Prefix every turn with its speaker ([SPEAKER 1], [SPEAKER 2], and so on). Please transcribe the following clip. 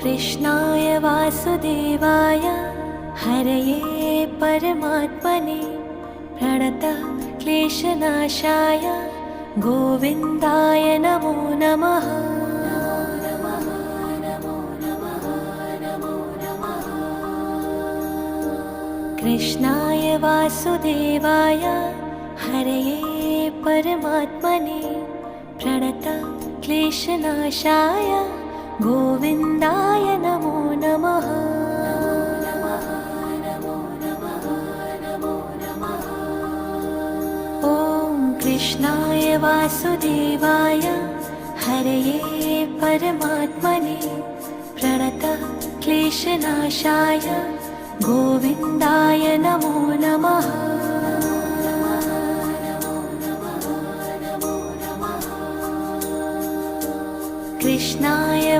[SPEAKER 1] कृष्णाय वासुदेवाय हरये परमात्मने प्रणतः क्लेशनाशाय गोविन्दाय नमो नमः। कृष्णाय वासुदेवाय हरये परमात्मने प्रणतः क्लेशनाशाय गोविन्दाय नमो नमः। ॐ कृष्णाय वासुदेवाय हरये परमात्मने प्रणतः क्लेशनाशाय गोविन्दाय नमो नमः। कृष्णाय